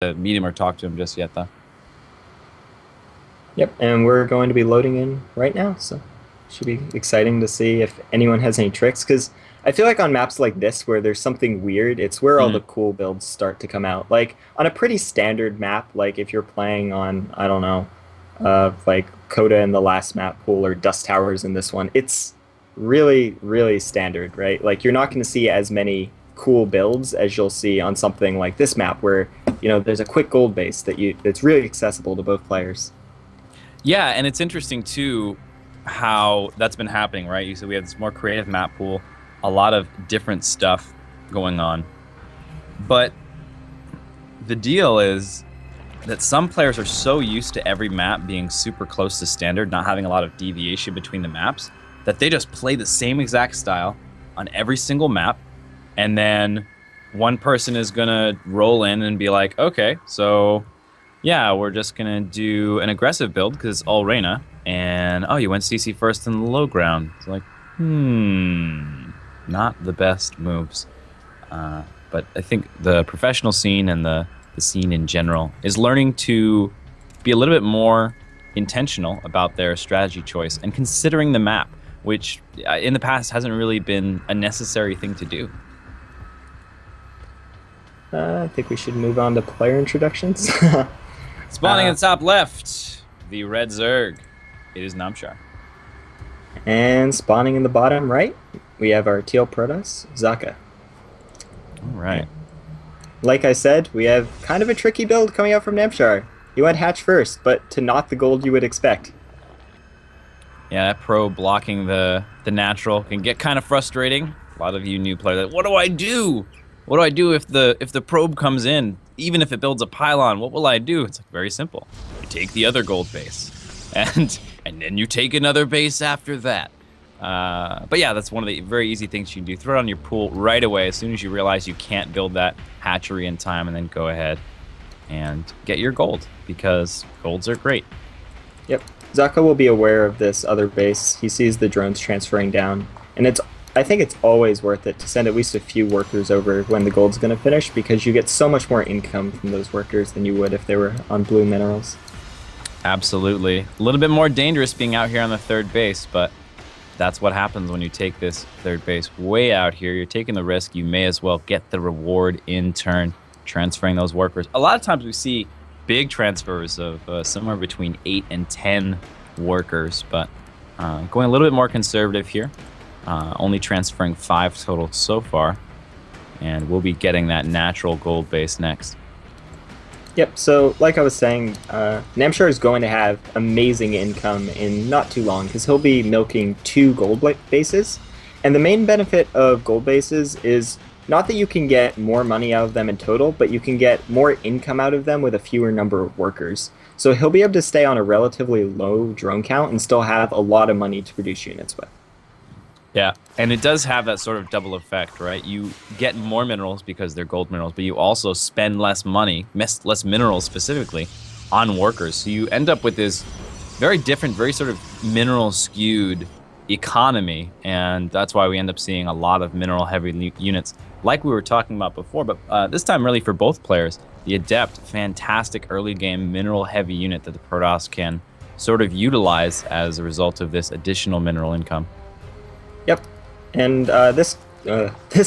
meet him or talk to him just yet, though. Yep, and we're going to be loading in right now, so should be exciting to see if anyone has any tricks. Because I feel like on maps like this, where there's something weird, it's where all Hmm. the cool builds start to come out. Like on a pretty standard map, like if you're playing on, I don't know, like Coda in the last map pool or Dust Towers in this one, it's really, really standard, right? Like you're not going to see as many cool builds as you'll see on something like this map, where there's a quick gold base that's really accessible to both players. Yeah, and it's interesting too how that's been happening, right? You said we have this more creative map pool, a lot of different stuff going on. But the deal is that some players are so used to every map being super close to standard, not having a lot of deviation between the maps, that they just play the same exact style on every single map. And then one person is going to roll in and be like, okay, so yeah, we're just going to do an aggressive build because it's all Reyna. And, oh, you went CC first in the low ground. It's like, not the best moves. But I think the professional scene and the scene in general is learning to be a little bit more intentional about their strategy choice and considering the map, which in the past hasn't really been a necessary thing to do. I think we should move on to player introductions. Spawning in the top left, the red Zerg. It is Namshar. And spawning in the bottom right, we have our teal Protoss, Zaka. All right. Like I said, we have kind of a tricky build coming out from Namshar. He went hatch first, but to not the gold you would expect. Yeah, that pro blocking the natural can get kind of frustrating. A lot of you new players, like, what do I do? What do I do if the probe comes in? Even if it builds a pylon, what will I do? It's like very simple. You take the other gold base, and then you take another base after that. But yeah, that's one of the very easy things you can do. Throw it on your pool right away as soon as you realize you can't build that hatchery in time, and then go ahead and get your gold, because golds are great. Yep. Zaka will be aware of this other base. He sees the drones transferring down, and I think it's always worth it to send at least a few workers over when the gold's going to finish, because you get so much more income from those workers than you would if they were on blue minerals. Absolutely. A little bit more dangerous being out here on the third base, but that's what happens when you take this third base way out here. You're taking the risk. You may as well get the reward in turn, transferring those workers. A lot of times we see big transfers of somewhere between 8 and 10 workers, but going a little bit more conservative here. Only transferring 5 total so far, and we'll be getting that natural gold base next. Yep, so like I was saying, Namshar is going to have amazing income in not too long, because he'll be milking 2 gold bases. And the main benefit of gold bases is not that you can get more money out of them in total, but you can get more income out of them with a fewer number of workers. So he'll be able to stay on a relatively low drone count and still have a lot of money to produce units with. Yeah, and it does have that sort of double effect, right? You get more minerals because they're gold minerals, but you also spend less money, less minerals specifically, on workers. So you end up with this very different, very sort of mineral-skewed economy, and that's why we end up seeing a lot of mineral-heavy units, like we were talking about before, but this time really for both players. The Adept, fantastic early-game mineral-heavy unit that the Protoss can sort of utilize as a result of this additional mineral income. Yep, and this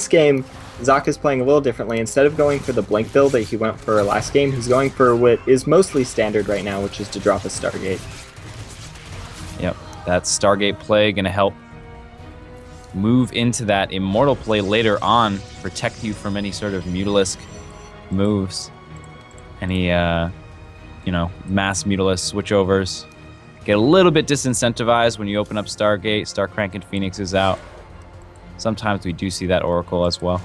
game, Zaka's playing a little differently. Instead of going for the blink build that he went for last game, he's going for what is mostly standard right now, which is to drop a Stargate. Yep, that Stargate play going to help move into that Immortal play later on, protect you from any sort of Mutalisk moves, any, mass Mutalisk switchovers. Get a little bit disincentivized when you open up Stargate, start cranking Phoenixes out. Sometimes we do see that Oracle as well.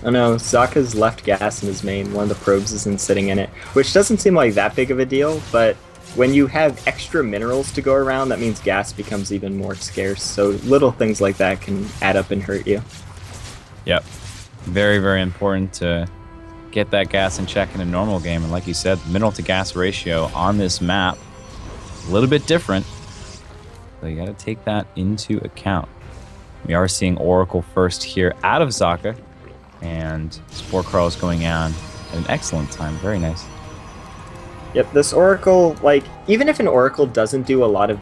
Oh no, Zaka's left gas in his main. One of the probes isn't sitting in it, which doesn't seem like that big of a deal, but when you have extra minerals to go around, that means gas becomes even more scarce, so little things like that can add up and hurt you. Yep. Very, very important to get that gas in check in a normal game, and like you said, mineral to gas ratio on this map a little bit different, so you got to take that into account. We are seeing Oracle first here out of Zaka, and Spore Crawls going on an excellent time. Very nice. Yep, this Oracle, like, even if an Oracle doesn't do a lot of